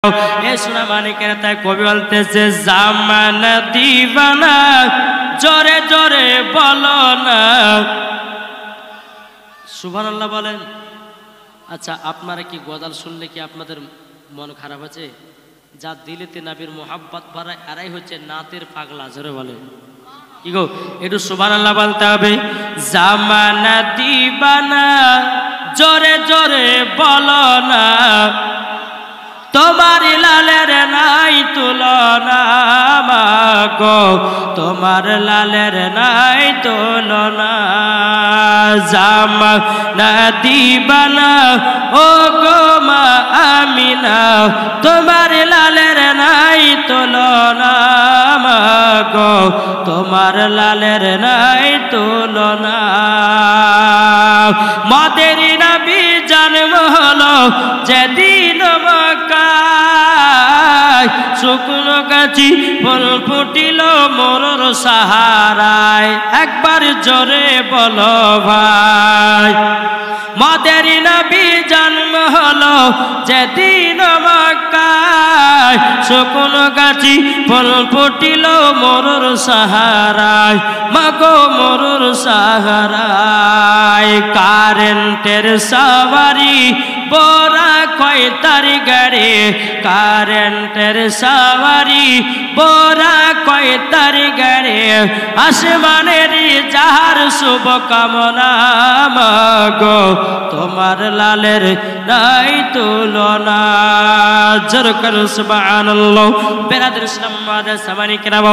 এ সোনা মানিকের তাই কবি বলতেছে জামানা দিবানা জোরে জোরে বলো না সুবহানাল্লাহ বলেন। আচ্ছা আপনারা কি গজল শুনলে কি আপনাদের মন খারাপ আছে? যা দিলেতে নবীর মোহাব্বত ভরা এরাই হচ্ছে নাতের পাগলা, জোরে বলে কি গো একটু সুবহানাল্লাহ বলতে হবে। জামানা দিবানা জোরে জোরে বলো না তোমার লালের নাই তুলনা মাগো তোমার লালের নাই তুলনা জামানা দিবানা ও গো মা আমিনা তোমার লালের নাই তুলনা মাগো তোমার লালের নাই তুলনা। মাদের নবী জন্ম হলো যেদিন মক্কায় শুকনো গাছি ফুল ফুটিল মোরর সাহারায় একবার জোরে বলো ভাই। মাদের নবী জন্ম হলো যেদিন মক্কায় শুকনো গাছি ফুল ফুটিল মোরর সাহারায় মাগো মোরর সাহারায় কারেন্টের সওয়ারি বোরা কয় তার গাড়ি কারেন্টের সওয়ারি বোরা কয় তার গাড়ি আসমানের যাহার শুভ কামনা মাগো তোমার লালের নাই তুলনা জোরে করে সুবহানাল্লাহ। বেরাদর ইসলাম মাদের সামানি কেনাব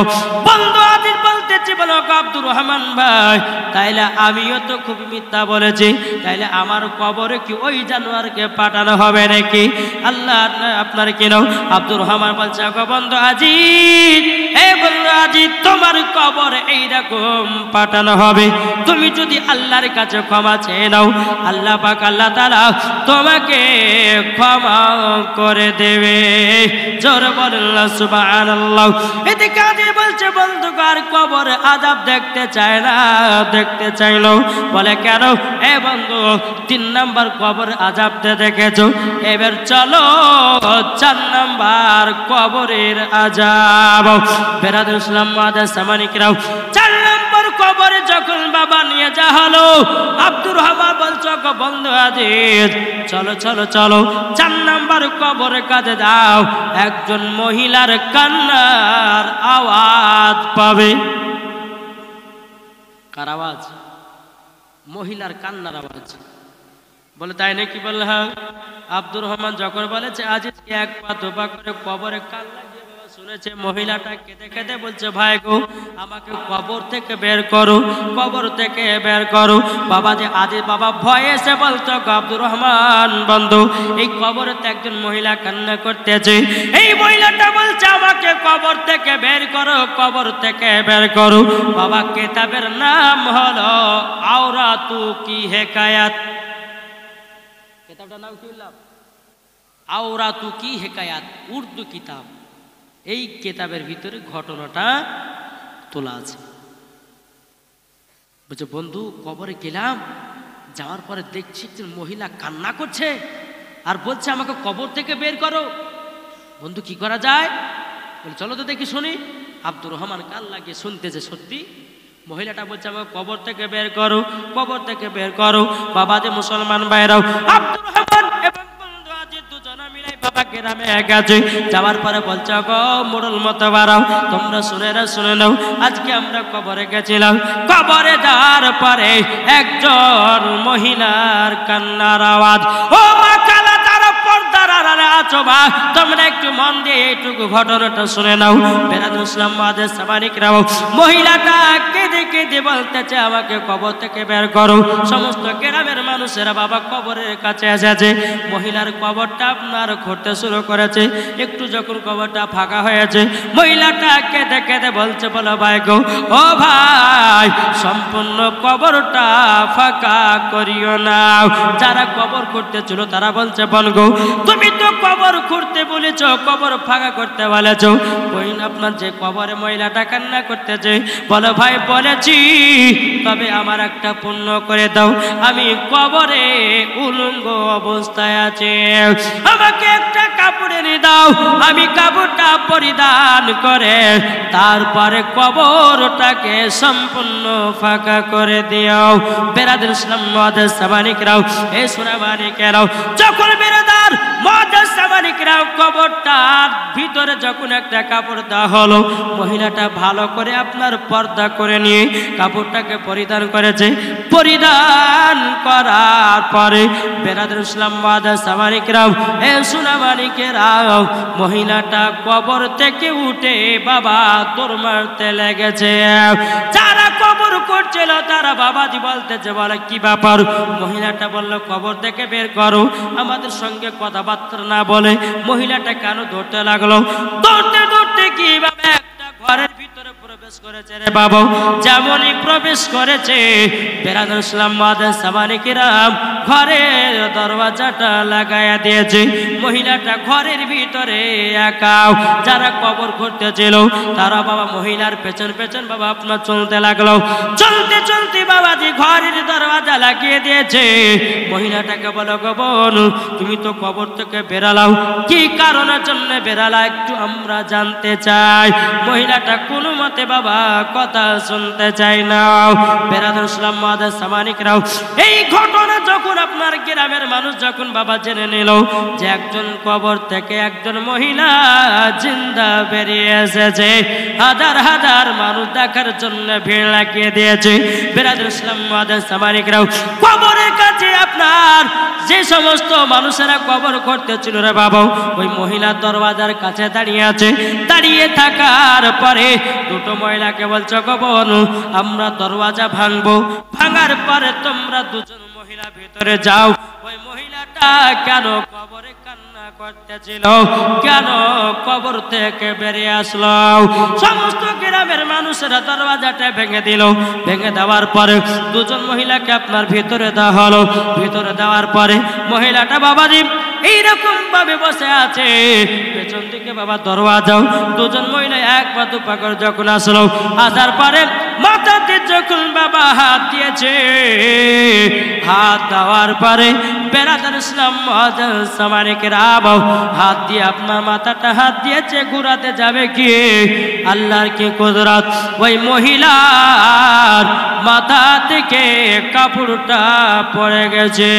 বন্ধু আদির বলতেছি বলো আব্দুর রহমান ভাই তাইলে আমিও তো খুব মিথ্যা বলেছি, তাইলে আমার কবরে কি ওই জানোয়ারকে পাঠানো হবে নাকি? আল্লাহ আপনার কেন আব্দুর রহমান বলছে বন্ধু আজিজ এই বন্ধু আজিজ তোমার কবরে এইরকম পাঠানো হবে, তুমি যদি আল্লাহর কাছে ক্ষমা চেয়ে নাও আল্লাহ পাক আল্লাহ তাআলা তোমাকে ক্ষমা করে দেবে। জোরে বলেন সুবহানাল্লাহ। এতে কাজে বলছে বন্ধু কার কবর আযাব দেখতে চায় না, দেখতে চাইলো বলে কেন? এ বন্ধু 3 নাম্বার কবর আযাবতে দেখেছো, এবার চলো 4 নাম্বার কবরের আযাব। বেরাদর ইসলাম মাদার সামানিকরাও 4 নাম্বার কবরে যখন বাবা নিয়ে যা হলো আব্দুর রহমান বলছো বন্ধু আজিজ চলো চলো চলো 4 নাম্বার কবরের কাছে যাও, একজন মহিলার কান্নার আওয়াজ পাবে। কার আওয়াজ? মহিলার কান্নার আওয়াজ। বলে তাই নাকি? বললে হ্যাঁ। আব্দুর রহমান যখন বলেছে আজিজ এক পা দুপা করে কবরে কান লাগিয়ে বাবা শুনেছে মহিলাটা কেঁদে কেঁদে বলছে ভাই গো আমাকে কবর থেকে বের করো, কবর থেকে বের করো। বাবা যে আজিজ বাবা ভয়ে এসে বলতো আব্দুর রহমান বন্ধু এই কবরেতে একজন মহিলা কান্না করতেছে, এই মহিলাটা বলছে আমাকে কবর থেকে বের করো, কবর থেকে বের করো। বাবা কিতাবের নাম হলো আওরাতু কি হেকায়াত। কিতাবটার নাম কি বললাম? আওরাতু কি হেকায়াত, উর্দু কিতাব। এই কিতাবের ভিতরে ঘটনাটা তোলা আছে। বলছে বন্ধু কবরে গেলাম, যাওয়ার পরে দেখছি একজন মহিলা কান্না করছে আর বলছে আমাকে কবর থেকে বের করো। বন্ধু কি করা যায়? বলে চলো তো দেখি শুনি। আব্দুর রহমান কান লাগিয়ে শুনতেছে সত্যি মহিলাটা বলছে আমাকে কবর থেকে বের করো, কবর থেকে বের করো। বাবা যে মুসলমান ভাইরাও আব্দুর রহমান এবং বন্ধু আজিজ দুজনে মিলে বাবা গ্রামে গেছে। যাওয়ার পরে বলছে গো মোড়ল মতো বাড়াও, তোমরা শুনে নাও আজকে আমরা কবরে গেছিলাম, কবরে যাওয়ার পরে একজন মহিলার কান্নার আওয়াজ। ও মা কালা তারা পর্দার আড়ালে আছো মা, তোমরা একটু মন দিয়ে এইটুকু ঘটনাটা শুনে নাও। বেরাদর ইসলাম মাদের সামানিকরাও মহিলাটা কেঁদে কেঁদে বলতেছে আমাকে কবর থেকে বের করো। সমস্ত গ্রামের মানুষেরা বাবা কবরের কাছে এসেছে, মহিলার কবরটা আপনার খুঁড়তে শুরু করেছে। একটু যখন কবরটা ফাঁকা হয়েছে মহিলাটা কেঁদে কেঁদে বলছে বলো ভাই গো ও ভাই সম্পূর্ণ কবরটা ফাঁকা করিও না। যারা কবর করতে ছিল তারা বলছে বল গো তুমি তো তো কবর খুঁড়তে বলেছ, কবর ফাঁকা করতে বলেছ, ওই আপনার যে কবরে মহিলাটা কান্না করতেছে, বলো ভাই বলেছি, তবে আমার একটা পুণ্য করে দাও, আমি কবরে উলঙ্গ অবস্থায় আছি, আমাকে একটা কাপড় এনে দাও, আমি কাপড়টা পরিধান করে তারপরে কবরটাকে সম্পূর্ণ ফাঁকা করে দিও। বেরাদার ইসলাম মুআজ্জাজ সামানিকরাও, এই সোনামানিকেরাও, যখন বেরাদার মুআজ্জাজ সামানিকরাও কবরটার ভিতরে যখন একটা কাপড় দেওয়া হলো, মহিলাটা ভালো করে আপনার পর্দা করে নিয়ে কাপড়টাকে পরিধান করেছে। পরিধান করার পরে বেরাদার ইসলাম মুআজ্জাজ সামানিকরাও, এই সোনামানিকেরাও, মহিলাটা কবর থেকে উঠে বাবা দৌড় মারতে লেগেছে। যারা কবর করছিল তারা বাবাজি বলতেছে, বলে কি ব্যাপার? মহিলাটা বলল, কবর থেকে বের করো, আমাদের সঙ্গে কথাবার্তা না বলে মহিলাটা কেন দৌড়তে লাগলো? দৌড়তে দৌড়তে কিভাবে একটা ঘরের ভিতরে প্রবেশ করেছে রে বাবা। যেমনই প্রবেশ করেছে, বেরাদার ইসলাম মুআজ্জাজ সামানিকেরাম ঘরের দরওয়াজাটা লাগাইয়া দিয়েছে। মহিলাটা ঘরের ভিতরে একা। যারা কবর করতেছিল তারা বাবা মহিলার পেছন পেছন বাবা আপনার চলতে লাগলো। চলতে চলতে বাবাজি ঘরের দরওয়াজা লাগিয়ে দিয়েছে। মহিলাটাকে বলো, গো বোন, তুমি তো কবর থেকে বেরালাও, কি কারণের জন্য বেরালা একটু আমরা জানতে চাই। মহিলাটা কোনো মতে বাবা কথা শুনতে চাই না। বেরাদার ইসলাম মুআজ্জাজ সামানিকরাও, এই ঘটনা যখন আপনার গ্রামের মানুষ যখন বাবা জেনে নিল যে একজন কবর থেকে একজন মহিলা জিন্দা বেরিয়ে এসেছে, হাজার হাজার মানুষ দেখার জন্য ভিড় লাগিয়ে দিয়েছে। বেরাদার ইসলাম মুআজ্জাজ সামানিকরাও কবরের কাছে আপনার যে সমস্ত মানুষেরা কবর করতেছিল রে বাবা, ওই মহিলা দরওয়াজার কাছে দাঁড়িয়ে আছে। দাঁড়িয়ে থাকার পরে দুটো মহিলাকে বলছো, গো বোন, আমরা দরওয়াজা ভাঙবো, ভাঙার পরে তোমরা দুজন মহিলা ভিতরে যাও। ওই মহিলাটা কেন কবরে কান্না করতেছিল, কেন কবর থেকে বেরিয়ে আসলো? সমস্ত গ্রামের মানুষেরা দরওয়াজাটা ভেঙে দিল। ভেঙে দেওয়ার পরে দুজন মহিলাকে আপনার ভিতরে দেওয়া হলো। ভিতরে দেওয়ার পরে মহিলাটা বাবাজি এইরকম ভাবে বসে আছে। পেছন দিকে বাবা দরওয়াজাও দুজন মহিলা এক পা দু পা করে যখন আসলো, আসার পরে মাথাতে যখন বাবা হাত দিয়েছে, হাত দেওয়ার পরে বেরাদার ইসলাম মুআজ্জাজ সামানিকরাম হাত দিয়ে আপনার মাথাটা হাত দিয়েছে, ঘুরাতে যাবে কি আল্লাহর কি কুদরত, ওই মহিলার মাথা থেকে কাপড়টা পড়ে গেছে।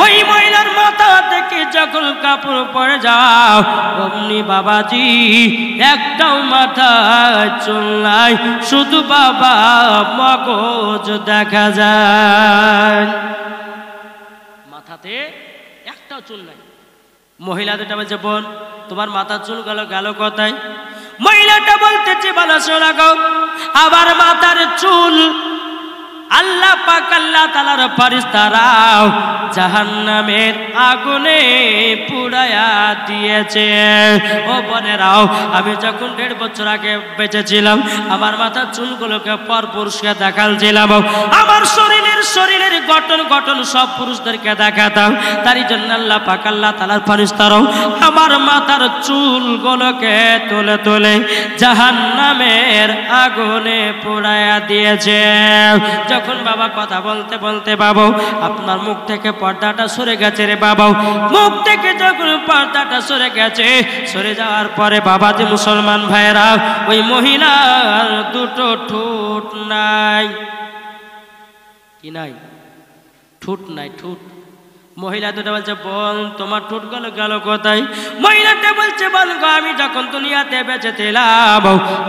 ওই মহিলার মাথা থেকে যখন কাপড় পড়ে যাও, অমনি বাবাজি একটাও মাথা চুল নাই, শুধু বাবা মগজ দেখা যায়, মাথাতে একটাও চুল নাই। মহিলা দুটা বলছে, বোন, তোমার মাথার চুল গেল কোথায়? মহিলাটা বলতেছে, ভালো শোনা গো, আবার মাথার চুল আল্লাহ পাক আল্লাহ তাআলার ফেরেশতারাও জাহান্নামের আগুনে পুড়ায়া দিয়েছে। ও বোনেরাও, আমি যখন 1.5 বছর আগে বেঁচে ছিলাম, আমার মাথার চুলগুলোকে পর পুরুষকে দেখালছিলাম। আমার শরীরের গঠন সব পুরুষদেরকে দেখাতাম। তারই জন্য আল্লাহ পাক আল্লাহ তাআলার ফেরেশতারাও আমার মাথার চুলগুলোকে তুলে তুলে জাহান্নামের আগুনে পুড়ায়া দিয়েছে। যখন বাবা কথা বলতে বলতে বাবা আপনার মুখ থেকে পর্দাটা সরে গেছে রে বাবা, মুখ থেকে যখন পর্দাটা সরে গেছে, সরে যাওয়ার পরে বাবা যে মুসলমান ভাইরা, ওই মহিলার দুটো ঠোঁট নাই। কি নাই? ঠোঁট নাই, ঠোঁট। মহিলা দুটো বলছে, বোন, তোমার ঠোঁট গেল কোথায়? মহিলাটা বলছে, বোন গো, আমি যখন দুনিয়াতে বেঁচে ছিলাম,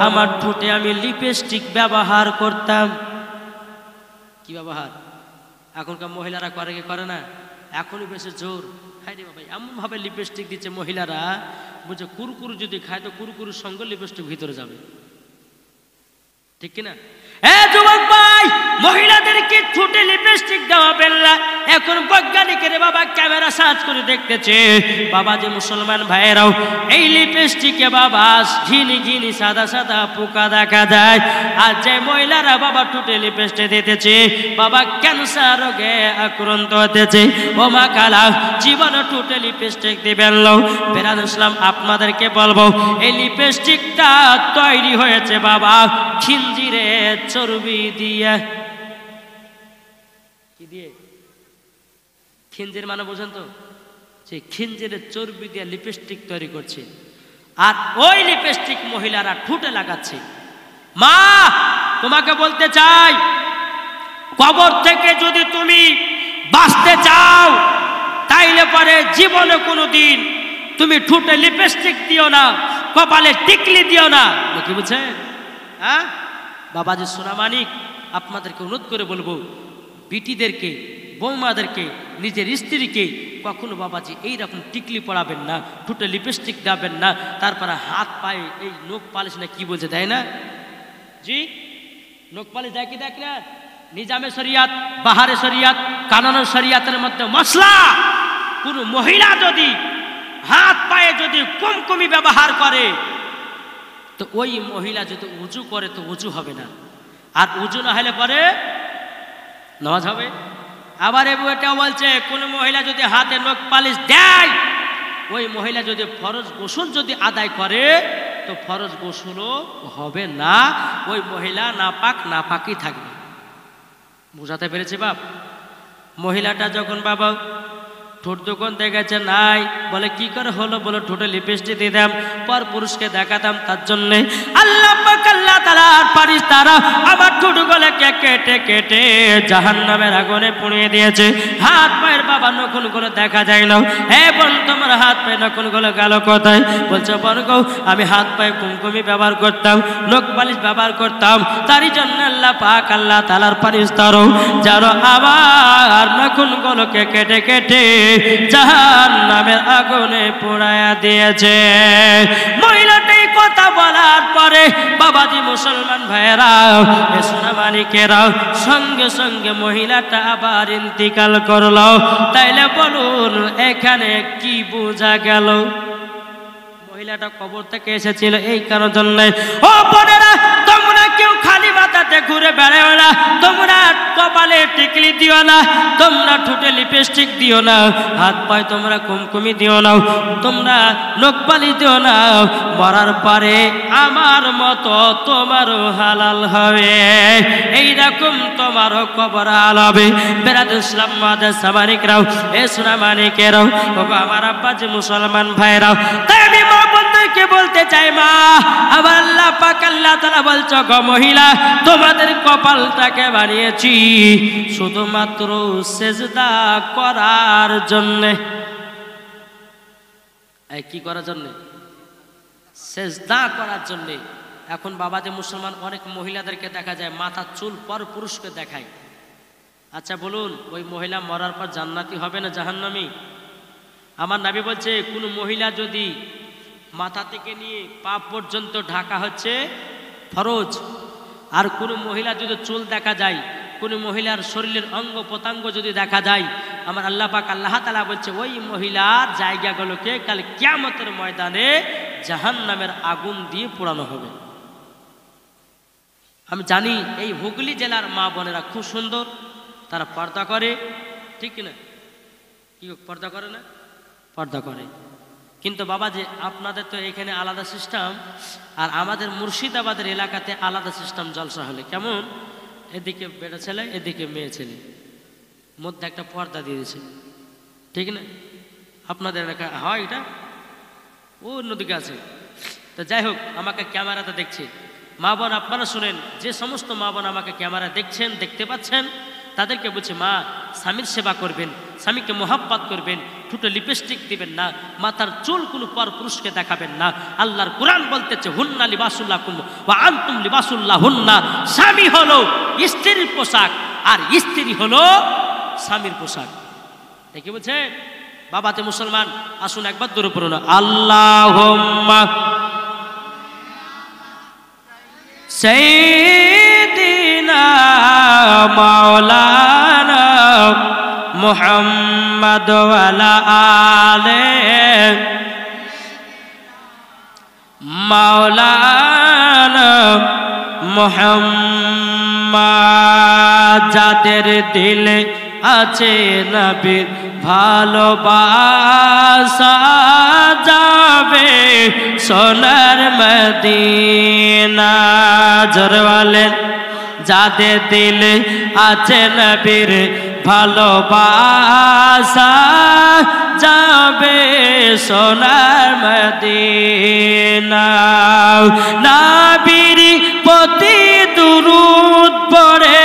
আমার ঠোঁটে আমি লিপস্টিক ব্যবহার করতাম। কি ব্যবহার? এখনকার মহিলারা করে কি করে না? এখনই বেশি জোর। হাই রে বাবা, এমন ভাবে লিপস্টিক দিচ্ছে মহিলারা, বুঝছে কুরকুরু যদি খায় তো কুরকুরুর সঙ্গে লিপস্টিক ভিতরে যাবে, ঠিক কিনা? যুবক ভাই, মহিলাদেরকে ঠোঁটে লিপস্টিক লিপস্টিক দেওয়াবেন না। এখন বৈজ্ঞানিকের বাবা ক্যামেরা সার্চ করে দেখতেছে বাবা যে মুসলমান ভাইয়েরাও এই লিপস্টিকে বাবা ঘিনি ঘিনি সাদা সাদা পোকা দেখা যায়। আর যে মহিলারা বাবা ঠোঁটে লিপস্টিক দিতেছে বাবা ক্যান্সার রোগে আক্রান্ত হতেছে। ও মা কালা জীবনে ঠোঁটে লিপস্টিক দিবেন না। বেরাদ ইসলাম আপনাদেরকে বলবো এই লিপস্টিকটা তৈরি হয়েছে বাবা খিঞ্জিরের চর্বি দিয়ে। কি দিয়ে? খিঞ্জির মানে বোঝেন তো, সেই খিঞ্জিরের চর্বি দিয়ে লিপস্টিক তৈরি করছে। আর ওই লিপস্টিক মহিলারা ঠোঁটে লাগাচ্ছে। মা তোমাকে বলতে চাই, কবর থেকে যদি তুমি বাঁচতে চাও তাইলে পরে জীবনে কোনোদিন তুমি ঠোঁটে লিপস্টিক দিও না, কপালে টিকলি দিও না। কি বলছে? হ্যাঁ বাবাজি সোনামানিক আপনাদেরকে অনুরোধ করে বলবো, বিটিদেরকে বৌমাদেরকে নিজের স্ত্রীকে কখনো বাবাজি এইরকম টিকলি পড়াবেন না, ঠোঁটে লিপস্টিক দেবেন না, তারপরে হাত পায়ে এই নখ পালিশ না কি বলছে দেয় না জি, নখ পালিশ দেয় কি দেখ না? নিজামে শরিয়াত, বাহারে শরিয়াত, কানুনের শরিয়াতের মধ্যে মশলা। কোনো মহিলা যদি হাত পায়ে যদি কুমকুমি ব্যবহার করে তো ওই মহিলা যদি উজু করে তো উজু হবে না, আর উজু না হলে পরে নামাজ হবে। আবার এটাও বলছে কোন মহিলা যদি হাতে নখ পালিশ দেয় ওই মহিলা যদি ফরজ গোসল যদি আদায় করে তো ফরজ গোসলও হবে না, ওই মহিলা নাপাকই থাকবে। বুঝাতে পেরেছি বাপ? মহিলাটা যখন বাবা ঠোঁট দোকান দেখেছে নাই, বলে কি করে হলো? বলে ঠোঁটে লিপস্টিক দিতাম, পর পুরুষকে দেখাতাম, তার জন্য আল্লাহ পাক আল্লাহ তাআলা ফেরেশতারা আমার ঠোঁটগুলো কেটে কেটে জাহান্নামের আগুনে পুড়িয়ে দিয়েছে। হাত পায়ের বাবা নখগুলো দেখা যায় না। হে বোন তোমার হাত পায়ে নখগুলো গেল কোথায়? বলছে বর্গ আমি হাত পায়ে কুমকুমি ব্যবহার করতাম, নখ পালিশ ব্যবহার করতাম, তারই জন্য আল্লাহ পাক আল্লাহ তাআলার ফেরেশতারা যারা আমার নখগুলোকে কেটে কেটে জাহান্নামের আগুনে পোড়ায়া দিয়েছে। মহিলাটাই কথা বলার পরে বাবাজি মুসলমান ভাইয়েরা সোনামানিকেরা সঙ্গে সঙ্গে মহিলাটা আবার ইন্তিকাল করলো। তাইলে বলুন এখানে কি বোঝা গেল? মহিলাটা কবর থেকে এসেছিল এই কারণের জন্য। ও বোনেরা তোমরা কেউ খালি মাথাতে ঘুরে বেড়াও না, তোমরা কপালে টিকলি দিও না, তোমরা ঠোঁটে লিপস্টিক দিও না, হাত পায়ে তোমরা কুমকুমি দিও না, তোমরা নখ পালিশ দিও না। মরার পরে আমার মতো তোমারও হালাল হবে, এইরকম তোমারও কবর হালাল হবে। বেরাদ ইসলাম মাদের সামানিকরাও এ সোনামানিকেরাও আমার আব্বাজি মুসলমান ভাইরাও, তাই আমি মা বন্ধুকে বলতে চাই মা আবার আল্লাহ পাক আল্লাহ তাআলা বলছো গো মহিলা তোমাদের কপালটাকে বানিয়েছি শুধুমাত্র সেজদা করার জন্য। এই কি করার জন্য? সেজদা করার জন্য। এখন বাবা যে মুসলমান অনেক মহিলাদেরকে দেখা যায় মাথার চুল পর পুরুষকে দেখায়। আচ্ছা বলুন ওই মহিলা মরার পর জান্নাতি হবে না জাহান্নামী? আমার নবী বলছে কোন মহিলা যদি মাথা থেকে নিয়ে পা পর্যন্ত ঢাকা হচ্ছে ফরজ, আর কোন মহিলা যদি চুল দেখা যায়, কোন মহিলার শরীরের অঙ্গ প্রত্যঙ্গ যদি দেখা যায়, আমার আল্লাহ পাক আল্লাহ তাআলা বলছে ওই মহিলার জায়গাগুলোকে কাল কিয়ামতের ময়দানে জাহান্নামের আগুন দিয়ে পোড়ানো হবে। আমি জানি এই হুগলি জেলার মা বোনেরা খুব সুন্দর, তারা পর্দা করে, ঠিক না? কি পর্দা করে না? পর্দা করে। কিন্তু বাবা যে আপনাদের তো এখানে আলাদা সিস্টেম, আর আমাদের মুর্শিদাবাদের এলাকাতে আলাদা সিস্টেম। জলসা হলে কেমন, এদিকে বেটা ছেলে এদিকে মেয়ে ছেলে, মধ্যে একটা পর্দা দিয়ে দিয়েছে, ঠিক না? আপনাদের এলাকা হয় এটা, ও অন্যদিকে আছে। তো যাই হোক আমাকে ক্যামেরাতে দেখছে মা বোন, আপনারা শুনেন, যে সমস্ত মা বোন আমাকে ক্যামেরা দেখছেন, দেখতে পাচ্ছেন, তাদেরকে বলছে মা স্বামীর সেবা করবেন, স্বামীকে মোহাব্বত করবেন, ঠোঁটে লিপস্টিক দিবেন না, মাথার চুল কোনো পর পুরুষকে দেখাবেন না। আল্লাহর কোরআন বলতেছে হুন্না লিবাসুল্লাকুম ওয়া আনতুম লিবাসুল্লাহুন্না। স্বামী হলো স্ত্রীর পোশাক আর স্ত্রী হলো স্বামীর পোশাক। দেখি বলছে বাবাতে মুসলমান আসুন একবার দূরে পড়ুন আল্লাহুম্মা সাইয়্যিদিনা মাওলানা মুহাম্মাদ ওয়ালা আলে মাওলানা মুহাম্মাদ। যাদের দিলে আছে নবীর ভালোবাসা যাবে সোনার মদিনা। জোরে বলেন, যাদের দিলে আছে নবীর ভালোবাসা যাবে সোনার মদিনা। নবীর প্রতি দুরূদ পড়ে,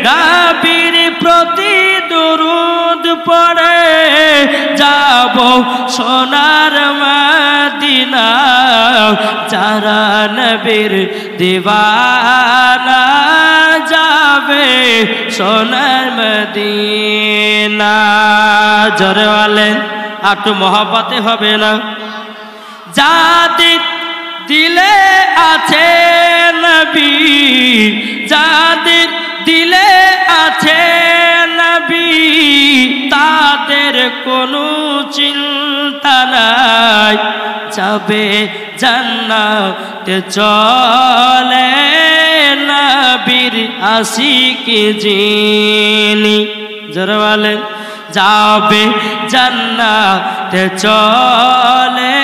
নবীর প্রতি দুরূদ পড়ে যাব সোনার মদিনা। যারা নবীর দিওয়ানা যাবে সোনার মদিনা। জোরে বলেন, একটু মহব্বতে হবে না? যাদের দিলে আছে নবী, যাদের দিলে আছে নবী, তাদের কোনো চিন্তা নাই, যাবে জান্নাতে চলে নবীর আশিক যিনি। জোরে বলেন, যাবে জান্নাতে চলে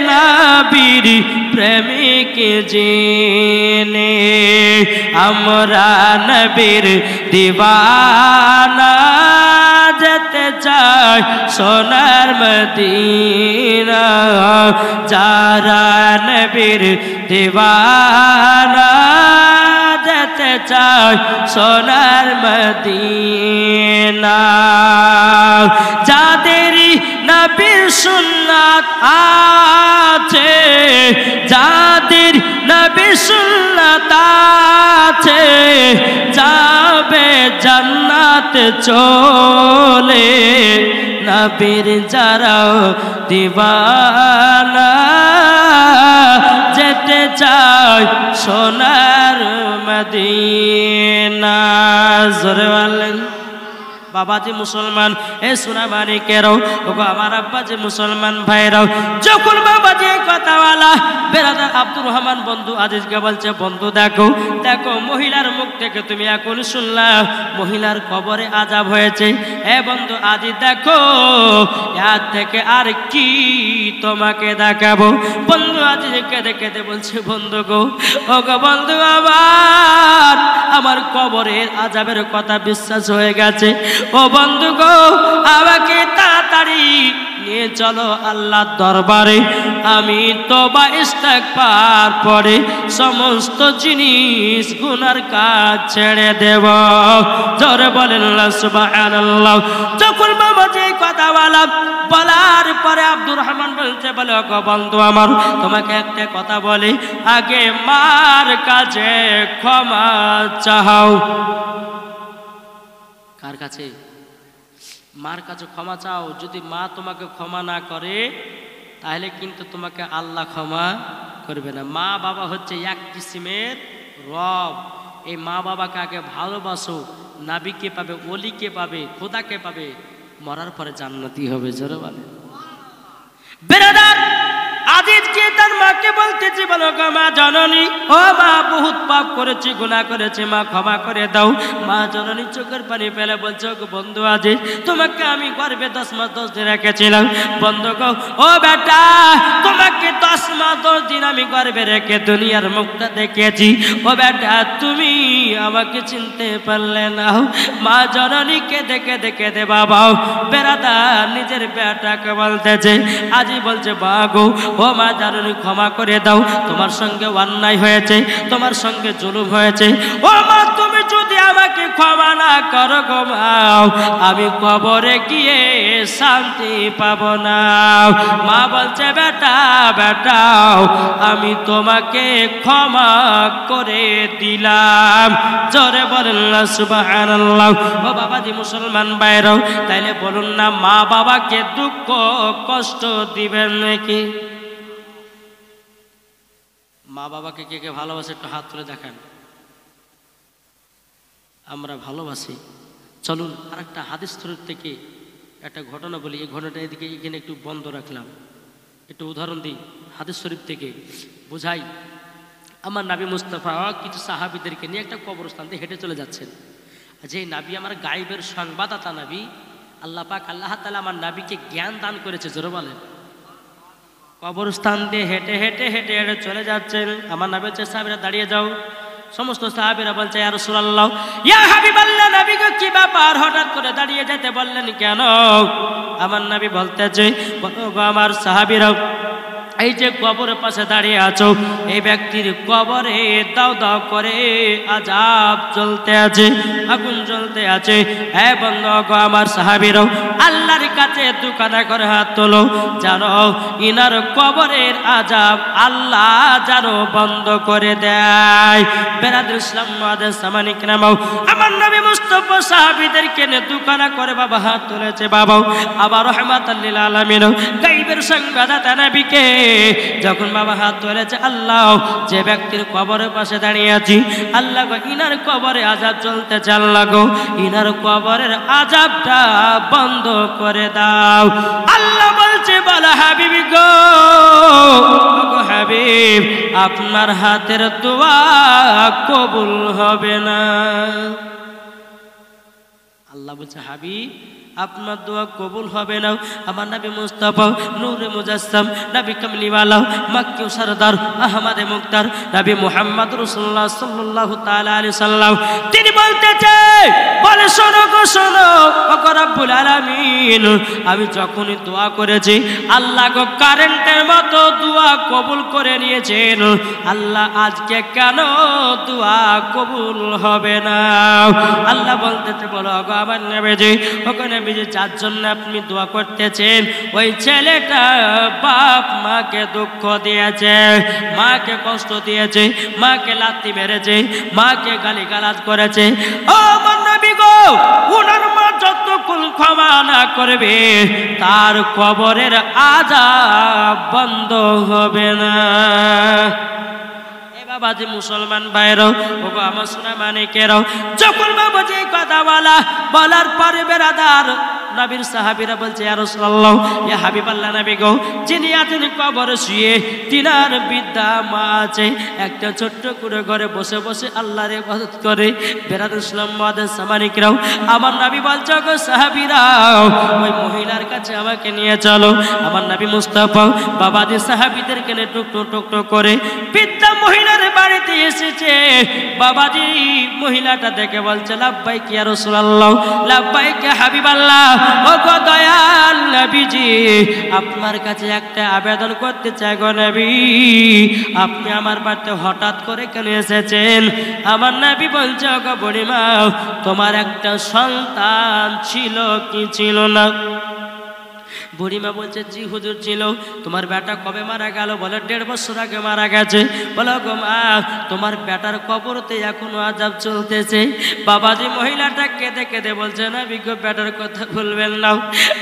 নবীর প্রেমিক যিনি। আমরা নবীর দিওয়ানা যেতে চাই সোনার মদিনা। যারা নবীর দিওয়ানা যেতে চাই সোনার মদিনা। যাদের নবীর সুন্নাত আছে, যাদের নবীর সুন্নাত আছে, যাবে জান্নাত চলে নবীর যারা দিওয়ানা যেতে চায় সোনার মদিনা। জোরে বলেন, বাবাজি মুসলমান, এ সোনা মানিকেরাও, ওগো আমার আব্বাজি মুসলমান ভাইরাও, যখন বাবাজি কথা বলা বেরাদার আব্দুর রহমান বন্ধু আজিজকে বলছে, বন্ধু দেখো দেখো মহিলার মুখ থেকে তুমি এখন শুনলা মহিলার কবরে আযাব হয়েছে। এ বন্ধু আজি দেখো এর থেকে আর কি তোমাকে দেখাবো। বন্ধু আজিজকে দেখে বলছে, বন্ধু গো, ওগো বন্ধু আমার কবরের আযাবের কথা বিশ্বাস হয়ে গেছে। ও বন্ধু গো, আমাকে তাড়াতাড়ি নিয়ে চলো আল্লাহর দরবারে, আমি তওবা ইস্তেগফার পরে সমস্ত জিনিস গুনার কাজ ছেড়ে দেব। জোরে বলেন সুবহানাল্লাহ। যখন বাবা যে কথা বলার পরে আব্দুর রহমান বলতে বলে, ওগো বন্ধু আমার, তোমাকে একটা কথা বলি, আগে মার কাছে ক্ষমা চাও। কার কাছে? মার কাছে ক্ষমা চাও। যদি মা তোমাকে ক্ষমা না করে তাহলে কিন্তু তোমাকে আল্লাহ ক্ষমা করবে না। মা বাবা হচ্ছে এক কিসিমের রব। এই মা বাবাকে আগে ভালোবাসো, নাবিকে পাবে, ওলিকে পাবে, খোদাকে পাবে, মরার পরে জান্নাতি হবে। জোরে বলে বেরাদার আজিজকে তার মাকে বলতেছি, বলো গো মা জননী, ও মা বহুত পাপ করেছি, গুনাহ করেছি, মা ক্ষমা করে দাও। মা জননী চোখের পানি ফেলে বলছে, গো বন্ধু আজিজ, তোমাকে আমি গর্ভে 10 মাস 10 দিন রেখেছিলাম। বন্ধু গো, ও বেটা, তোমাকে 10 মাস 10 দিন আমি গর্ভে রেখে দুনিয়ার মুখটা দেখেছি। ও বেটা, তুমি আমাকে চিনতে পারলে না। মা জননীকে দেখে দেখে দে বাবা বেরাদার নিজের বেটাকে বলতেছে। আজি বলছে, মা গো, ও মা জননী, ক্ষমা করে দাও, তোমার সঙ্গে অন্যায় হয়েছে, তোমার সঙ্গে জুলুম হয়েছে। ও মা, তুমি যদি আমাকে ক্ষমা না করো গো মা, আমি কবরে গিয়ে শান্তি পাবো না। মা বলছে, বেটা বেটা, আমি তোমাকে ক্ষমা করে দিলাম। জোরে বলেন না সুবহানাল্লাহ। ও বাবাজি মুসলমান ভাইরাও, তাইলে বলুন না, মা বাবাকে দুঃখ কষ্ট দিবেন নাকি? মা বাবাকে কে কে ভালোবাসে একটু হাত তুলে দেখান। আমরা ভালোবাসি। চলুন আর একটা হাদিস শরীফ থেকে একটা ঘটনা বলি। এই ঘটনাটা এদিকে এখানে একটু বন্ধ রাখলাম, একটু উদাহরণ দিই হাদিস শরীফ থেকে বুঝাই। আমার নবী মুস্তাফা কিছু সাহাবীদেরকে নিয়ে একটা কবরস্থান দিয়ে হেঁটে চলে যাচ্ছেন। যে নবী আমার গায়েবের সংবাদদাতা নবী, আল্লাহ পাক আল্লাহ তাআলা আমার নবীকে জ্ঞান দান করেছে, জোরে বলেন। কবরস্থান দিয়ে হেঁটে হেঁটে হেঁটে হেঁটে চলে যাচ্ছেন। আমার নবী বলছে সাহাবীরা দাঁড়িয়ে যাও। সমস্ত সাহাবীরা বলছে ইয়া রাসূলুল্লাহ, ইয়া হাবিবাল্লাহ, নবী গো কি ব্যাপার, হঠাৎ করে দাঁড়িয়ে যেতে বললেন কেন? আমার নবী বলতেছে, আমার সাহাবীরা, এই যে কবরের পাশে দাঁড়িয়ে আছো, এই ব্যক্তির কবরে দাও দাও করে আযাব চলতে আছে, আগুন জ্বলতে আছে। হ্যাঁ বন্ধু গো আমার সাহাবীরাও, আল্লাহর কাছে দুখানা করে হাত তোলো, জানো ইনার কবরের আযাব আল্লাহ জানো বন্ধ করে দেয়। বেরাদুল ইসলাম মুআদ্দিস সামানিক নামাও, আমার নবী মুস্তাফা সাহাবীদেরকে নিয়ে দুখানা করে বাবা হাত তুলেছে। বাবা আবার রহমাতাল লিল আলামিন গায়বের সংবাদদাতা নবীকে যখন বাবা হাত তুলেছে, আল্লাহ যে ব্যক্তির কবরের পাশে দাঁড়িয়ে আছি, আল্লাহ গো ইনার কবরে আযাব চলতেছে, আল্লাহ গো ইনার কবরের আযাবটা বন্ধ করে দাও। আল্লাহ বলছে বলা হাবিবি গো, গো হাবিব আপনার হাতের দোয়া কবুল হবে না। আল্লাহ বলছে হাবিব আপনার দোয়া কবুল হবে না। আমার নবী মুস্তাফা নূরে মুজাসসাম, নবী কামলিওয়ালা, মক্কি সরদার, আহমদে মুক্তার, নবী মুহাম্মদ রাসূলুল্লাহ সাল্লাল্লাহু তাআলা আলাইহি সাল্লাম তিনি বলতেছে, বলে শোনো গো শোনো, ওগো রব্বুল আলামিন, আমি যখনই দোয়া করেছি আল্লাহ গো কারেন্টের মতো দোয়া কবুল করে নিয়েছেন। আল্লাহ আজকে কেন দোয়া কবুল হবে না? আল্লাহ বলতেছে, বলো গো আমার নবীজি, ওগো নবীজি যার জন্য আপনি দোয়া করতেছেন, ওই ছেলেটা বাপ মাকে দুঃখ দিয়েছে, মাকে কষ্ট দিয়েছে, মাকে লাথি মেরেছে, মাকে গালিগালাজ করেছে। ও আমার নবী গো, ওনার মা যতক্ষণ ক্ষমা না করবে তার কবরের আযাব বন্ধ হবে না। বাবাজি মুসলমান ভাইরাও, ওগো আমার সোনা মানিকেরাও, যখন বাবাজি কথা বলার পরে বেরাদার নবীর সাহাবীরা বলছে ইয়া রাসূলুল্লাহ, ইয়া হাবিবাল্লাহ, নবী গো যিনি আছেন কবরে শুয়ে, তিনার বৃদ্ধা মা আছে, একটা ছোট্ট করে ঘরে বসে বসে আল্লাহর ইবাদত করে। বেরাদুল ইসলাম মুআদ্দিস সামানিকরাও, আমার নবী বলছে গো সাহাবীরাও, ওই মহিলার কাছে আমাকে নিয়ে চলো। আমার নবী মুস্তাফা বাবাজি সাহাবীদেরকে নিয়ে টুকটু টুকটু করে বৃদ্ধা মহিলার বাড়িতে এসেছে। বাবাজি মহিলাটা দেখে বলছে লাব্বাইক ইয়া রাসূলুল্লাহ, লাব্বাইক ইয়া হাবিবাল্লাহ, ও গো দয়াল নবীজি, আপনার কাছে একটা আবেদন করতে চাই গো নবী, আপনি আমার বাড়িতে হঠাৎ করে কেন এসেছেন? আমার নবী বলছে গো বুড়িমা, তোমার একটা সন্তান ছিল কি ছিল না? বুড়িমা বলছে জি হুজুর ছিল। তোমার বেটা কবে মারা গেল? বলে 1.5 বছর আগে মারা গেছে। বলো গো মা, তোমার বেটার কবরতে এখনো আযাব চলতেছে। বাবাজি মহিলাটা কেঁদে কেঁদে বলছে না বিগো বেটার কথা বলবেন না,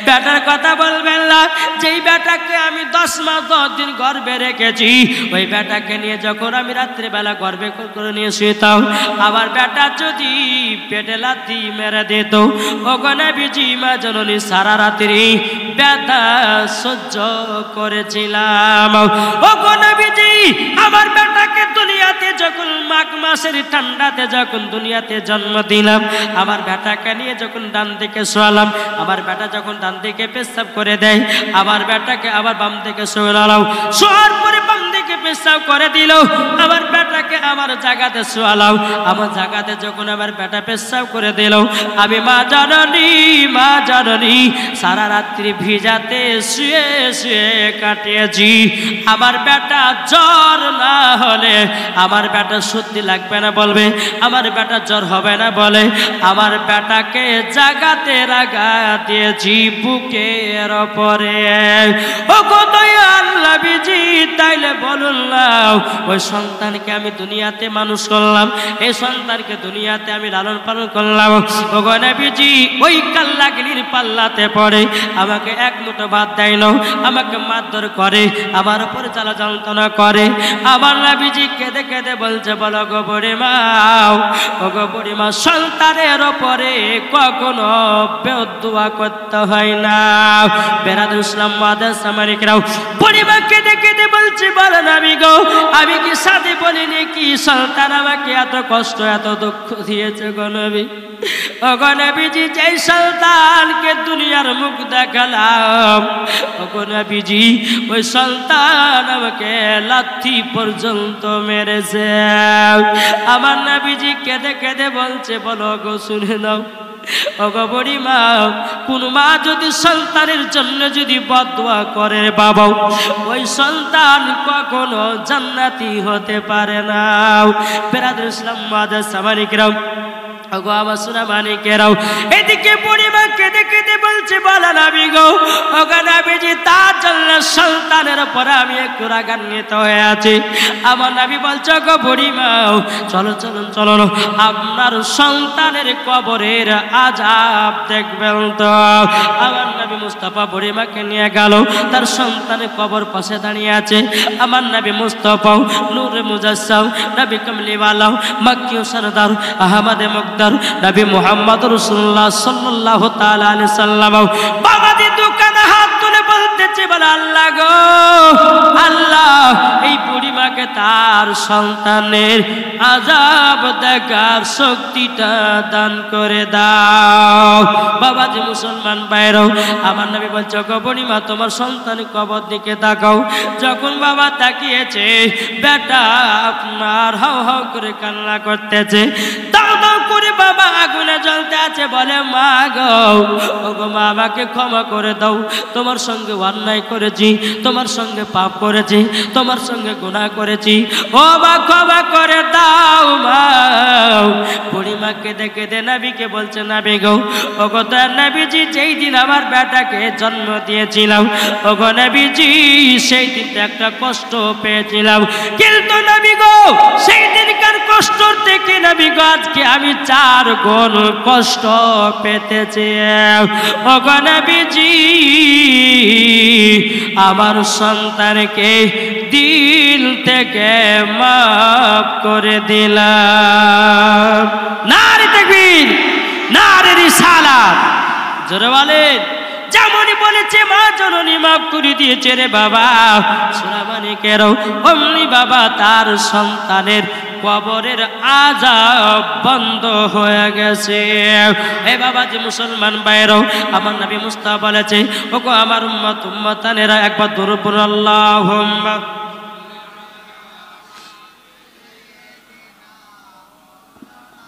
বেটার কথা বলবেন না। যেই বেটাকে আমি 10 মাস 10 দিন গর্ভে রেখেছি, ওই বেটাকে নিয়ে যখন আমি রাত্রিবেলা গর্ভে করে নিয়ে শুতাম, আবার বেটা যদি পেটে লাথি মেরে দিত, ওগো নবীজি মা জননী সারা রাত্রি ব্যথা সহ্য করেছিলাম। ওগো নবীজি, আমার বেটাকে দুনিয়াতে যখন মাঘ মাসের ঠান্ডাতে যখন দুনিয়াতে জন্ম দিলাম, আমার বেটাকে নিয়ে যখন ডান দিকে শোয়ালাম, আমার বেটা যখন ডান দিকে পেশাব করে দেয়, আমার বেটাকে আবার বাম দিকে শোয়ালাম, শোয়ার পরে বাম দিকে পেশাব করে দিল, আমার বেটাকে আমার জায়গাতে শোয়ালাম, আমার জায়গাতে যখন আমার বেটা পেশাব করে দিল, আমি মা জননী সারা রাত্রি ভিজাতে শুয়ে শুয়ে কাটিয়েছি। আমার বেটা জ্বর না হলে আমার বেটা সত্যি লাগবে না বলবে, আমার বেটা জ্বর হবে না বলে, আমার বেটাকে জাগাতে রাগা দিয়েছি বুকের ওপরে। ও গো দয়াল নবীজি, তাইলে বলুন রাসূলুল্লাহ ওই সন্তানকে আমি দুনিয়াতে মানুষ করলাম, এই সন্তানকে দুনিয়াতে আমি লালন পালন করলাম। ওগো নবীজি ওই কাল্লাগিনীর পাল্লাতে পড়ে আমাকে এক মুঠো ভাত দেয় না, আমাকে মারধর করে, আমার উপরে জ্বালা যন্ত্রণা করে। আমার নবীজি কেঁদে কেঁদে বলছে, বলো গো বুড়িমা, ওগো বুড়িমা, সন্তানের ওপরে কখনো বেদুয়া করতে হয় না। বেরাদুল ইসলাম মাদাস সামারিকরাও বুড়িমা কেঁদে কেঁদে বলছে, বলো নবী গো, আমি কি সাথে বলিনি কি সন্তান আমাকে এত কষ্ট এত দুঃখ দিয়েছে গো নবী? ওগো নবীজি যেই সন্তানকে দুনিয়ার মুখ দেখালাম, ওগো নবীজি ওই সন্তান আমাকে লাথি পর্যন্ত মেরেছে। আমার নবীজি কেঁদে কেঁদে বলছে, বলো গো শুনে নাও, ওগো বুড়িমা, কোন মা যদি সন্তানের জন্য যদি বদদুয়া করে বাবা, ওই সন্তান কখনো জান্নাতি হতে পারে না। বেরাদুল ইসলাম মাদাস সামারিকরাও, ওগো আমার সোনা মানিকেরাও, এদিকে বুড়িমা কেঁদে কেঁদে বলছে, বলো নবী গো, ওগো নবীজি তার জন্য সন্তানের পরে আমি একটু রাগান্বিত হয়ে আছি। আমার নবী বলছে, গো বুড়িমা, চলো চলুন চলো, আপনার সন্তানের কবরের আযাব দেখবেন তো। আমার নবী মুস্তাফা বুড়িমাকে নিয়ে গেল, তার সন্তানের কবর পাশে দাঁড়িয়ে আছে। আমার নবী মুস্তাফা নূরে মুজাসসাম, নবী কামলিওয়ালা, মক্কি সরদার, আহমদে মুকদ্দার, নবী মুহাম্মদ রাসূলুল্লাহ সাল্লাল্লাহু তাআলা আলাইহি সাল্লাম বাবাজি দোকানে হাত তুলে বলতেছে, বলে আল্লাহ গো আল্লাহ, এই বুড়িমাকে তার সন্তানের আযাব দেখার শক্তিটা দান করে দাও। বাবাজি মুসলমান ভাইরাও, আমার নবী বলছে, গো বুড়িমা, তোমার সন্তানের কবর দিকে তাকাও। যখন বাবা তাকিয়েছে, বেটা আপনার হাও হাও করে কান্না করতেছে, দাও দাও করে বাবা আগুনে জ্বলতে আছে। বলে, মা গো, ওগো মা, আমাকে ক্ষমা করে দাও, তোমার সঙ্গে অন্যায় করেছি, তোমার সঙ্গে পাপ করেছি, তোমার সঙ্গে গুনাহ করেছি, ও মা ক্ষমা করে দাও মা। বুড়িমা কেঁদে কেঁদে নবীকে বলছে, নবী গো, ওগো তো নবীজি যেই দিন আমার বেটাকে জন্ম দিয়েছিলাম, ওগো নবীজি সেই দিন একটা কষ্ট পেয়েছিলাম, কিন্তু নবী গো সেই দিনকার কষ্ট থেকে নবী গো আজকে আমি 4 গুণ কষ্ট পেতেছি। ওগো নবীজি আমার সন্তানকে দিল থেকে মাফ করে দিলাম। নারে তাকবীর, নারে রিসালাত, জোরে বলেন। যেমনই বলেছে মা জননী মাফ করে দিয়েছে রে বাবা, সোনা মানিকেরাও অমনি বাবা তার সন্তানের কবরের আযাব বন্ধ হয়ে গেছে। এ বাবা যে মুসলমান ভাইরাও, আমার নবী মুস্তাফা বলেছে, ওগো আমার উম্মত উম্মতানেরা একবার দরুদ পড়ো, আল্লাহুম্মা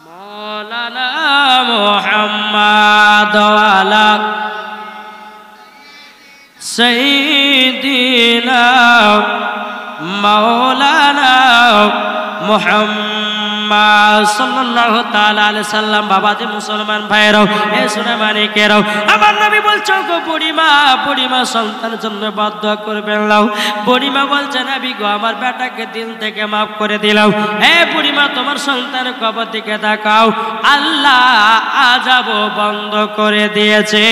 মাওলানা মুহাম্মাদ ওয়ালা সাইয়্যিদিনা মাওলানা মুহাম্মদ সাল্লাল্লাহু তাআলা আলাইহি সাল্লাম। বাবাজি মুসলমান ভাইরাও, এ সোনা মানিকেরাও, আমার নবী বলছো, গো বুড়িমা, বুড়িমা সন্তানের জন্য বদদুয়া করবেন নাও। বুড়িমা বলছে, নবী গো আমার বেটাকে দিল থেকে মাফ করে দিলাম। এ বুড়িমা, তোমার সন্তানের কবর দিকে তাকাও, আল্লাহ আযাব বন্ধ করে দিয়েছে।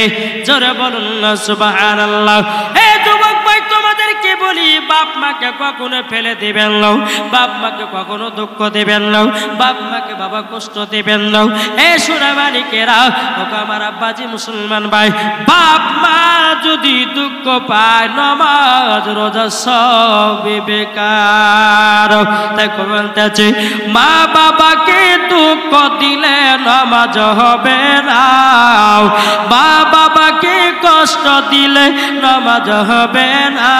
জোরে বলুন না সুবহানাল্লাহ। এ যুবক ভাই, তোমাদেরকে বলি, বাপ মাকে কখনো ফেলে দিবেন না, বাপ মাকে কখনো দুঃখ দিবেন না, বাপ মাকে বাবা কষ্ট দিবেন না। এ সোনা মানিকেরা, ওগো আমার আব্বাজি মুসলমান ভাই, বাপ মা যদি দুঃখ পায়, নামাজ রোজা সব বেকার। তাই বলতেছে, মা বাবাকে দুঃখ দিলে নামাজ হবে না, মা বাবাকে কষ্ট দিলে নামাজ হবে না।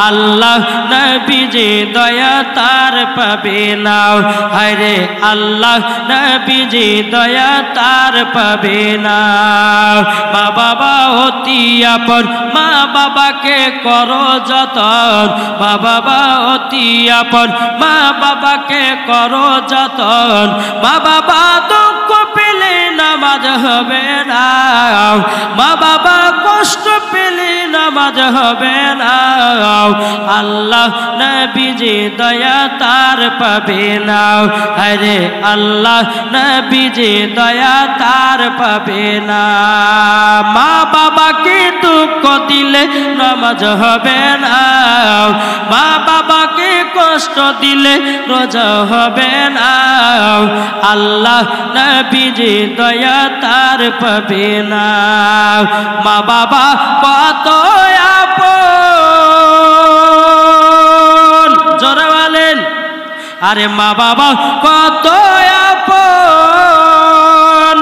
আল্লাহ নবীজি দয়া তার পাবে না, হায়রে আল্লাহ নবীজি দয়া তার পাবে না। মা বাবা অতি আপন, মা বাবাকে করো যতন, মা বাবা অতি আপন, মা বাবাকে করো যতন। মা বাবা দুঃখ পেলে নামাজ নামাজ হবে না, মা বাবা কষ্ট পেলে নামাজ হবে না, আল্লাহ নবীজি দয়া তার পাবে না। আরে আল্লাহ নবীজি দয়া তার পাবে না। মা বাবাকে দুঃখ দিলে নামাজ হবে না, মা বাবাকে কষ্ট দিলে রোজা হবে না, আল্লাহ নবীজি দয়া তার পাবে না। মা বাবা কত আপন, জোরে বলেন, আরে মা বাবা কত আপন,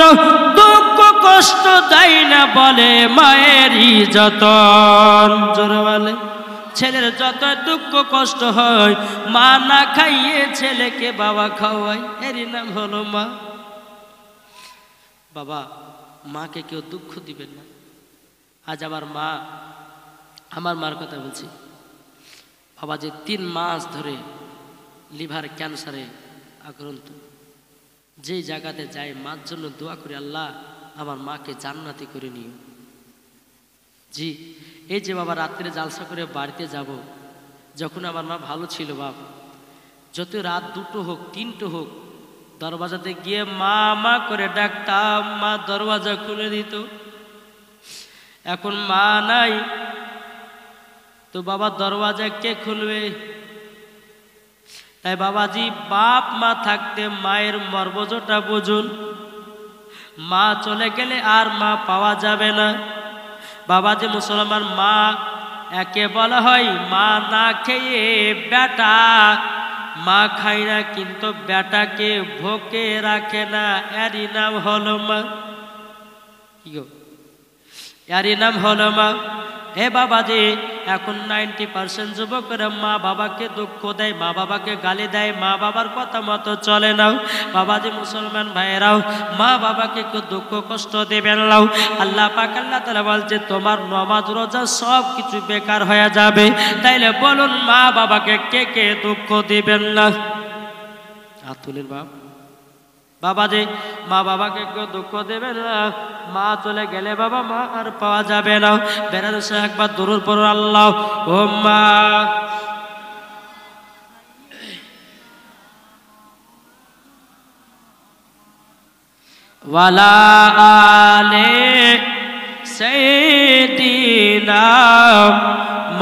দুঃখ কষ্ট দেয় না বলে মায়েরই যতন। জোরে বলে, ছেলের যত দুঃখ কষ্ট হয় মা না খাইয়ে ছেলেকে বাবা খাওয়ায়, এরই নাম হলো মা। বাবা মাকে কেউ দুঃখ দিবেন না। আজ আমার মার কথা বলছি। বাবা যে 3 মাস ধরে লিভার ক্যান্সারে আক্রান্ত, যেই জায়গাতে যাই মার জন্য দোয়া করি, আল্লাহ আমার মাকে জান্নাতি করে নিও। জি, এই যে বাবা রাত্রে জালসা করে বাড়িতে যাব, যখন আমার মা ভালো ছিল বাপ, যত রাত 2টো হোক 3টো হোক, দরওয়াজাতে গিয়ে মা মা করে ডাকতাম, মা দরওয়াজা খুলে দিত। এখন মা নাই তো বাবা দরওয়াজা কে খুলবে? তাই বাবাজি বাপ মা থাকতে মায়ের মর্মটা বুঝুন। মা চলে গেলে আর মা পাওয়া যাবে না। বাবাজি মুসলমান, মা একে বলা হয় মা না খেয়ে বেটা, মা খায় না কিন্তু বেটাকে ভোকে রাখে না, এরই নাম হলো মা। কি গো, এরই নাম হলো মা। হে বাবাজি, এখন 90% যুবকরা মা বাবাকে দুঃখ দেয়, মা বাবাকে গালি দেয়, মা বাবার কথা মতো চলে নাও। বাবাজি মুসলমান ভাইয়েরাও, মা বাবাকে কেউ দুঃখ কষ্ট দেবেন নাও। আল্লাহ পাক আল্লাহ তাআলা বলছে তোমার নামাজ রোজা সব কিছু বেকার হয়ে যাবে। তাইলে বলুন মা বাবাকে কে কে দুঃখ দিবেন না? হাত তুলেন বাপ। বাবাজি মা বাবাকে কেউ দুঃখ দেবে না। মা চলে গেলে বাবা মা আর পাওয়া যাবে না। বেড়াতে একবার দরুদ পড়ো, আল্লাহ ও মা ওয়ালা আলে সাইয়্যিদিনা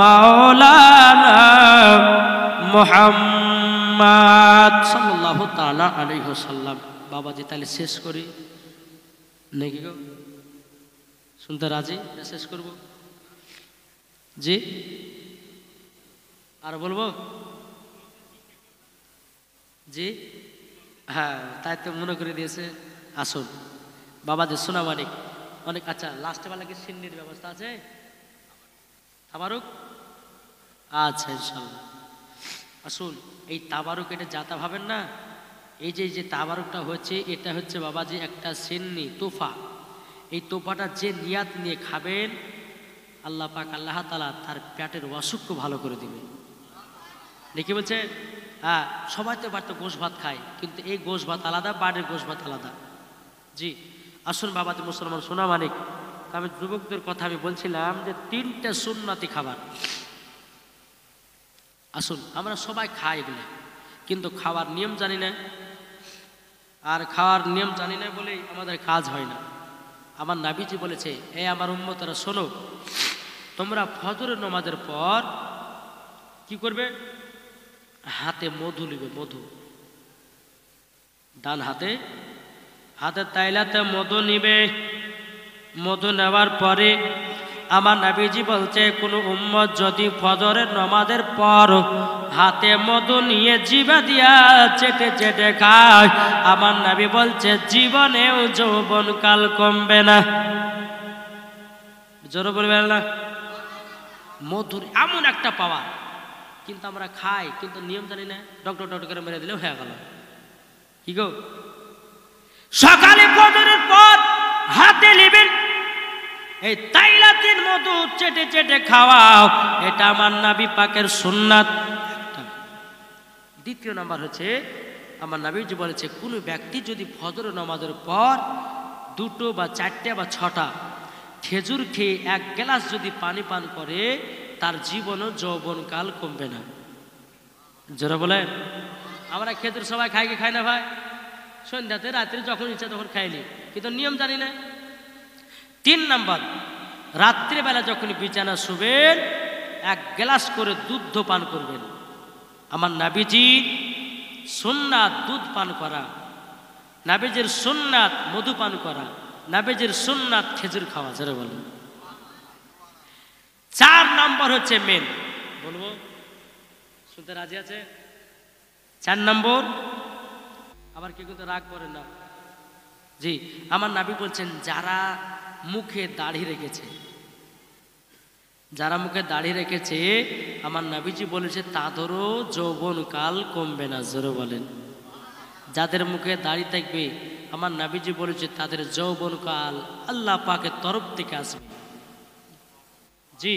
মাওলানা মুহাম্মদ সাল্লাল্লাহু তাআলা আলাইহি ওয়াসাল্লাম। বাবাজি তাহলে শেষ করি নাকি গো? শুনতে রাজি? শেষ করব জি? আর বলবো জি? হ্যাঁ, তাই তো মনে করে দিয়েছে। আসুন বাবাজি সোনামানিক অনেক। আচ্ছা, লাস্টে বেলা কি সিন্নির ব্যবস্থা আছে? তাবারুক? আচ্ছা ইনশাল্লাহ। আসুন, এই তাবারুক এটা যাতা ভাবেন না। এই যে তাবারুকটা হচ্ছে, এটা হচ্ছে বাবাজি একটা সিন্নি তোফা। এই তোফাটা যে নিয়াত নিয়ে খাবেন, আল্লাহ পাক আল্লাহ তাআলা তার পেটের অসুখকে ভালো করে দিবে। দেখি বলছে হ্যাঁ, সবাই তো বাড়িতে গোশ ভাত খায়, কিন্তু এই গোশ ভাত আলাদা, বাড়ির গোশ ভাত আলাদা। জি আসুন বাবাজি মুসলমান সোনা মানিক, আমি যুবকদের কথা আমি বলছিলাম যে 3টে সুন্নতি খাবার। আসুন আমরা সবাই খাই এগুলো, কিন্তু খাওয়ার নিয়ম জানি না। আর খাওয়ার নিয়ম জানি না বলেই আমাদের কাজ হয় না। আমার নবীজি বলেছে, এ আমার উম্মতরা শোনো, তোমরা ফজরের নামাজের পর কি করবে? হাতে মধু নিবে, মধু। ডান হাতের তাইলাতে মধু নিবে। মধু নেওয়ার পরে আমার নবীজি বলছে, কোনো উম্মত যদি ফজরের নামাজের পর হাতে মধু নিয়ে জিভা দিয়া চেটে চেটে খায়, আমার নবী বলছে জীবনেও যৌবন কাল কমবে না। জোরে বলবেন না? মধুর এমন একটা পাওয়া, কিন্তু আমরা খাই, কিন্তু নিয়ম জানি না। ডক্টর করে মেরে দিলেও হয়ে গেল। কি গো, সকালে ফজরের পর হাতে নেবেন, এই তাইলাতিন মধু চেটে চেটে খাওয়াও, এটা আমার নবী পাকের সুন্নাত। দ্বিতীয় নাম্বার হচ্ছে, আমার নবীজি বলেছে, কোনো ব্যক্তি যদি ফজর নামাজের পর দুটো বা চারটে বা ছটা খেজুর খেয়ে 1 গ্লাস যদি পানি পান করে তার জীবনও যৌবনকাল কমবে না। জোরে বলেন। আমরা খেজুর সবাই খাই কি খাই না ভাই? সন্ধ্যাতে রাত্রে যখন ইচ্ছা তখন খাইলি, কিন্তু নিয়ম জানি না। 3 নাম্বার, রাত্রিবেলা যখন বিছানা শুবেন 1 গ্লাস করে দুধ পান করবেন। আমার নবীজির সুন্নাত দুধ পান করা, নবীজির সুন্নাত মধু পান করা, নবীজির সুন্নাত খেজুর খাওয়া। জোরে বলেন। 4 নম্বর হচ্ছে মেন, বলবো শুনতে রাজি আছে? 4 নম্বর, আবার কেউ কিন্তু রাগ করেন না। জি, আমার নবী বলছেন যারা মুখে দাড়ি রেখেছে, যারা মুখে দাড়ি রেখেছে আমার নবীজি বলেছে তাদেরও যৌবনকাল কমবে না। জোরে বলেন। যাদের মুখে দাড়ি থাকবে আমার নবীজি বলেছে তাদের যৌবনকাল আল্লাহ পাকের তরফ থেকে আসবে। জি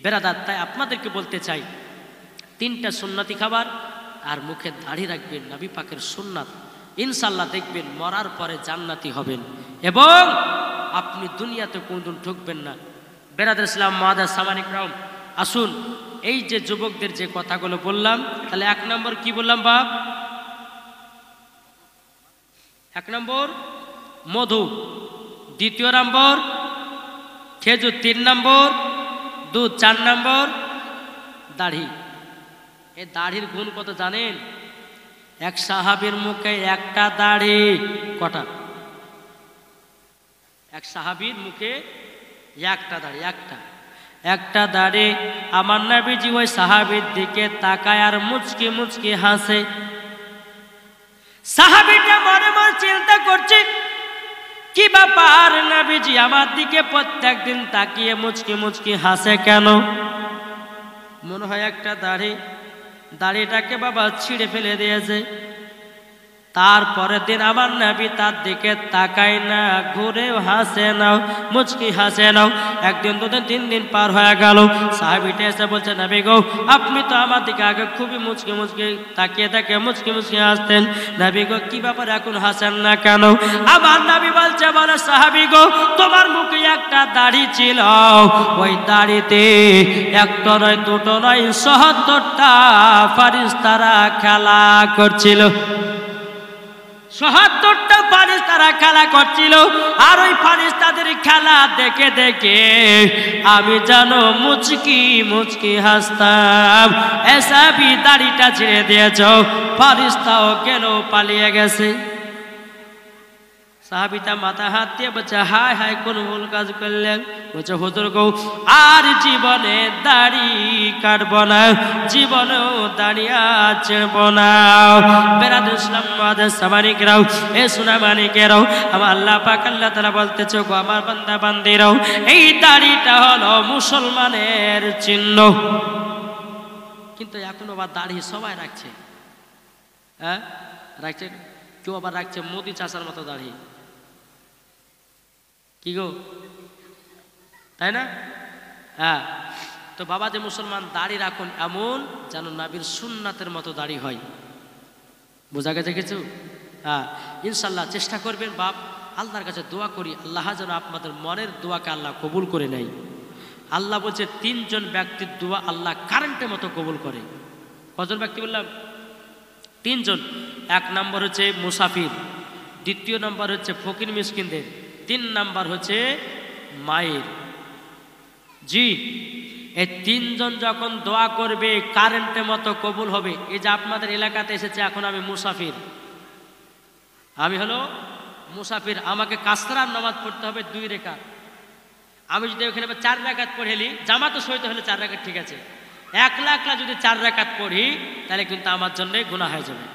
বেরাদার, তাই আপনাদেরকে বলতে চাই 3টা সুন্নতি খাবার আর মুখে দাড়ি রাখবেন, নবী পাকের সুন্নাত। ইনশাল্লাহ দেখবেন মরার পরে জান্নাতি হবেন এবং আপনি দুনিয়াতে কোনদিন ঠকবেন না। বেরাদার ইসলাম মাদার সামানিক রাম, আসুন এই যে যুবকদের যে কথাগুলো বললাম, তাহলে 1 নম্বর কি বললাম বাপ? 1 নম্বর মধু, 2 নম্বর খেজুর, 3 নম্বর দুধ, 4 নম্বর দাড়ি। এই দাড়ির গুণ কত জানেন? এক সাহাবীর মুখে একটা দাড়ি। কটা? এক সাহাবীর মুখে একটা দাড়ি, একটা দাড়ি। আমার নবীজি ওই সাহাবীর দিকে তাকায় আর মুচকি মুচকি হাসে। সাহাবীটা মনে মনে চিন্তা করছে কি ব্যাপার, নবীজি আমার দিকে প্রত্যেকদিন তাকিয়ে মুচকি মুচকি হাসে কেন? মনে হয় একটা দাড়িটাকে বাবা ছিঁড়ে ফেলে দিয়েছে। তারপরের দিন আমার নবী তার দিকে তাকায় না, ঘুরেও হাসে নাও, মুচকি হাসে নাও। 1 দিন 2 দিন 3 দিন পার হয়ে গেল। সাহাবীটা এসে বলছে নবী গো, আপনি তো আমার দিকে আগে খুবই মুচকি মুচকি তাকিয়ে মুচকি মুচকি হাসতেন, নবী গো কি ব্যাপার এখন হাসেন না কেন? আমার নবী বলছে বলে সাহাবী গো, তোমার মুখে একটা দাড়ি ছিল, ওই দাড়িতে 1টা নয় 2টো নয় ৭৭টা ফারিস্তারা খেলা করছিল। ৭৭টা ফারিস্তারা খেলা করছিল। আর ওই ফারিস্তাদের খেলা দেখে দেখে আমি জানো মুচকি মুচকি হাসতাম। এসবই দাড়িটা ছেড়ে দিয়েছ, ফারিস্তাও গেল, পালিয়ে গেছে। সাহাবীটা মাথা হাত দিয়ে বলছে হায় হায় কোন ভুল কাজ করলেন? বলছে হুজুর গো আর জীবনে দাড়ি কাটব না, জীবনেও দাড়ি আছড়ব না। বেরাদুল ইসলাম মাদার সামানিকরাও, এ সোনা মানিকেরাও, আমার আল্লাহ পাক আল্লাহ তাআলা বলতেছে গো আমার বান্দা বান্দিরাও, এই দাড়িটা হলো মুসলমানের চিহ্ন। কিন্তু এখন আবার দাড়ি সবাই রাখছে, হ্যাঁ রাখছে। কেউ আবার রাখছে মোদি চাচার মতো দাড়ি, কি গো, তাই না? হ্যাঁ, তো বাবা যে মুসলমান দাড়ি রাখুন এমন যেন নবীর সুন্নাতের মতো দাড়ি হয়। বোঝা গেছে কিছু? হ্যাঁ, ইনশাল্লাহ চেষ্টা করবেন বাপ। আল্লাহর কাছে দোয়া করি আল্লাহ যেন আপনাদের মনের দোয়াকে আল্লাহ কবুল করে নেয়। আল্লাহ বলছে 3 জন ব্যক্তির দোয়া আল্লাহ কারেন্টের মতো কবুল করে। কজন ব্যক্তি বললাম? 3 জন। 1 নম্বর হচ্ছে মুসাফির, 2 নম্বর হচ্ছে ফকির মিসকিনদের, 3 নম্বর হচ্ছে মায়ের। জি, এই 3 জন যখন দোয়া করবে কারেন্টের মতো কবুল হবে। এই যে আপনাদের এলাকাতে এসেছে, এখন আমি মুসাফির, আমি হলো মুসাফির, আমাকে কাসরার নামাজ পড়তে হবে 2 রাকাত। আমি যদি ওখানে 4 রাকাত পড়েলি, জামাতে সহিত হলে 4 রাকাত ঠিক আছে, একলা একলা যদি 4 রাকাত পড়ি তাহলে কিন্তু আমার জন্য গুনাহ হয়ে যাবে।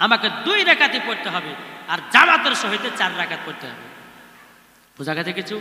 আমাকে 2 রাকাতই পড়তে হবে আর জামাতের সহিত 4 রাকাত পড়তে হবে। বোঝা গেছে কিছু?